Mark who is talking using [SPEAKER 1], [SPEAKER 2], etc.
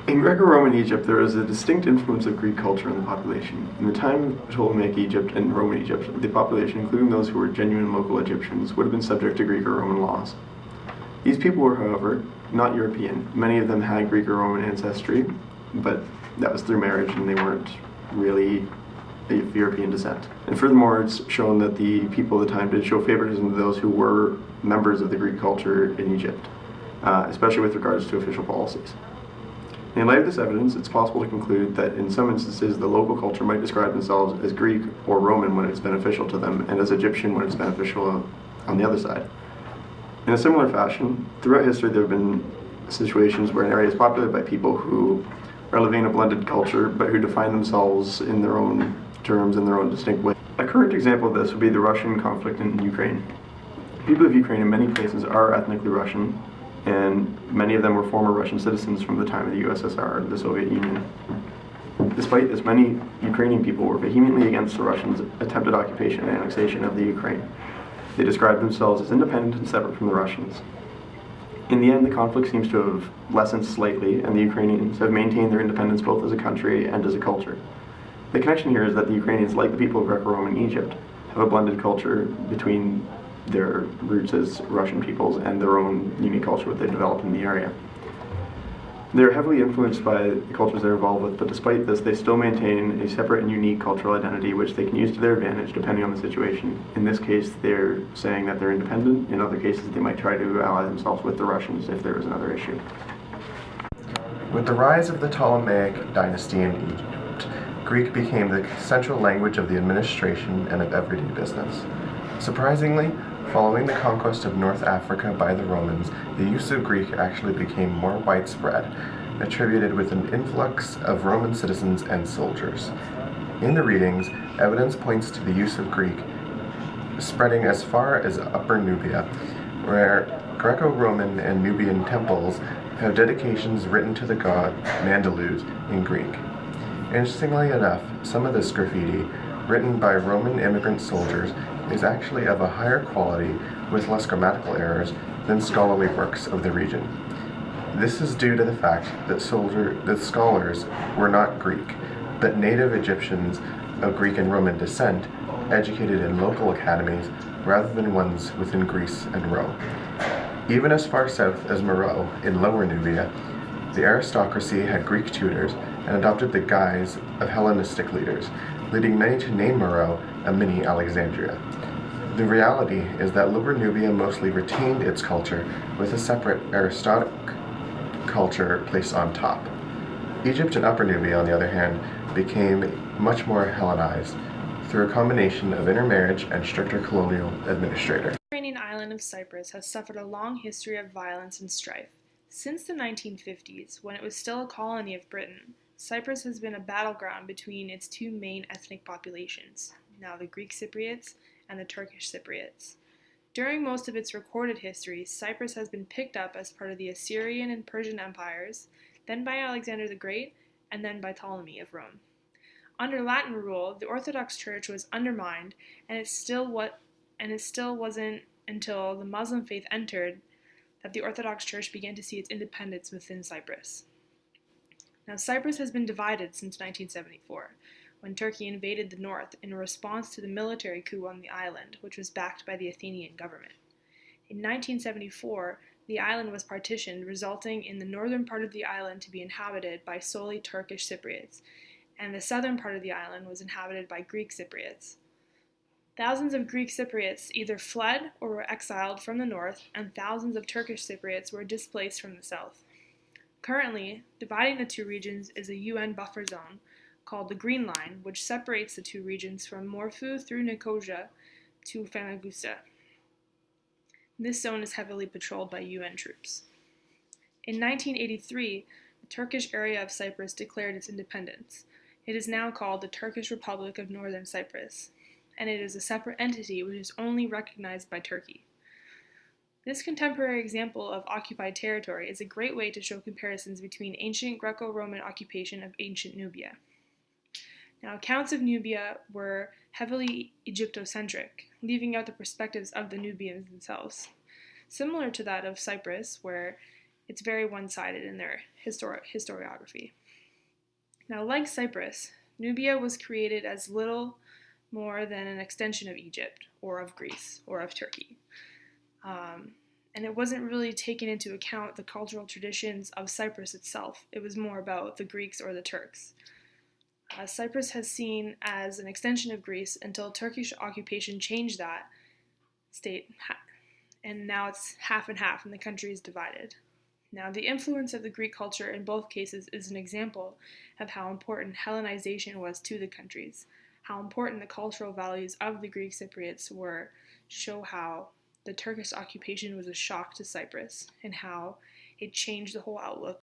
[SPEAKER 1] In Greco-Roman Egypt, there was a distinct influence of Greek culture in the population. In the time of Ptolemaic Egypt and Roman Egypt, the population, including those who were genuine local Egyptians, would have been subject to Greek or Roman laws. These people were, however, not European. Many of them had Greek or Roman ancestry, but that was through marriage, and they weren't really of European descent. And furthermore, it's shown that the people of the time did show favoritism to those who were members of the Greek culture in Egypt, especially with regards to official policies. In light of this evidence, it's possible to conclude that in some instances the local culture might describe themselves as Greek or Roman when it's beneficial to them, and as Egyptian when it's beneficial on the other side. In a similar fashion, throughout history there have been situations where an area is populated by people who are living in a blended culture, but who define themselves in their own terms, in their own distinct way. A current example of this would be the Russian conflict in Ukraine. People of Ukraine in many cases are ethnically Russian, and many of them were former Russian citizens from the time of the USSR, the Soviet Union. Despite this, many Ukrainian people were vehemently against the Russians' attempted occupation and annexation of the Ukraine. They described themselves as independent and separate from the Russians. In the end, the conflict seems to have lessened slightly, and the Ukrainians have maintained their independence both as a country and as a culture. The connection here is that the Ukrainians, like the people of Greco-Roman Egypt, have a blended culture between their roots as Russian peoples and their own unique culture that they developed in the area. They're heavily influenced by the cultures they're involved with, but despite this, they still maintain a separate and unique cultural identity which they can use to their advantage depending on the situation. In this case, they're saying that they're independent. In other cases, they might try to ally themselves with the Russians if there was another issue.
[SPEAKER 2] With the rise of the Ptolemaic dynasty in Egypt, Greek became the central language of the administration and of everyday business. Surprisingly, following the conquest of North Africa by the Romans, the use of Greek actually became more widespread, attributed with an influx of Roman citizens and soldiers. In the readings, evidence points to the use of Greek spreading as far as Upper Nubia, where Greco-Roman and Nubian temples have dedications written to the god Mandalus in Greek. Interestingly enough, some of this graffiti, written by Roman immigrant soldiers, is actually of a higher quality with less grammatical errors than scholarly works of the region. This is due to the fact that scholars were not Greek, but native Egyptians of Greek and Roman descent, educated in local academies rather than ones within Greece and Rome. Even as far south as Meroe, in Lower Nubia, the aristocracy had Greek tutors and adopted the guise of Hellenistic leaders, leading many to name Meroe a mini Alexandria. The reality is that Lower Nubia mostly retained its culture with a separate aristocratic culture placed on top. Egypt and Upper Nubia, on the other hand, became much more Hellenized through a combination of intermarriage and stricter colonial administration.
[SPEAKER 3] The Mediterranean island of Cyprus has suffered a long history of violence and strife. Since the 1950s, when it was still a colony of Britain, Cyprus has been a battleground between its two main ethnic populations, now the Greek Cypriots and the Turkish Cypriots. During most of its recorded history, Cyprus has been picked up as part of the Assyrian and Persian empires, then by Alexander the Great, and then by Ptolemy of Rome. Under Latin rule, the Orthodox Church was undermined, and it still wasn't until the Muslim faith entered that the Orthodox Church began to see its independence within Cyprus. Now, Cyprus has been divided since 1974, when Turkey invaded the north in response to the military coup on the island, which was backed by the Athenian government. In 1974, the island was partitioned, resulting in the northern part of the island to be inhabited by solely Turkish Cypriots, and the southern part of the island was inhabited by Greek Cypriots. Thousands of Greek Cypriots either fled or were exiled from the north, and thousands of Turkish Cypriots were displaced from the south. Currently, dividing the two regions is a UN buffer zone called the Green Line, which separates the two regions from Morphu through Nicosia to Famagusta. This zone is heavily patrolled by UN troops. In 1983, the Turkish area of Cyprus declared its independence. It is now called the Turkish Republic of Northern Cyprus, and it is a separate entity which is only recognized by Turkey. This contemporary example of occupied territory is a great way to show comparisons between ancient Greco-Roman occupation of ancient Nubia. Now, accounts of Nubia were heavily Egyptocentric, leaving out the perspectives of the Nubians themselves. Similar to that of Cyprus, where It's very one-sided in their historiography. Now, like Cyprus, Nubia was created as little more than an extension of Egypt, or of Greece, or of Turkey. And it wasn't really taken into account the cultural traditions of Cyprus itself. It was more about the Greeks or the Turks. Cyprus has seen as an extension of Greece until Turkish occupation changed that state, and now it's half and half, and the country is divided. Now, the influence of the Greek culture in both cases is an example of how important Hellenization was to the countries, how important the cultural values of the Greek Cypriots were, show how the Turkish occupation was a shock to Cyprus, and how it changed the whole outlook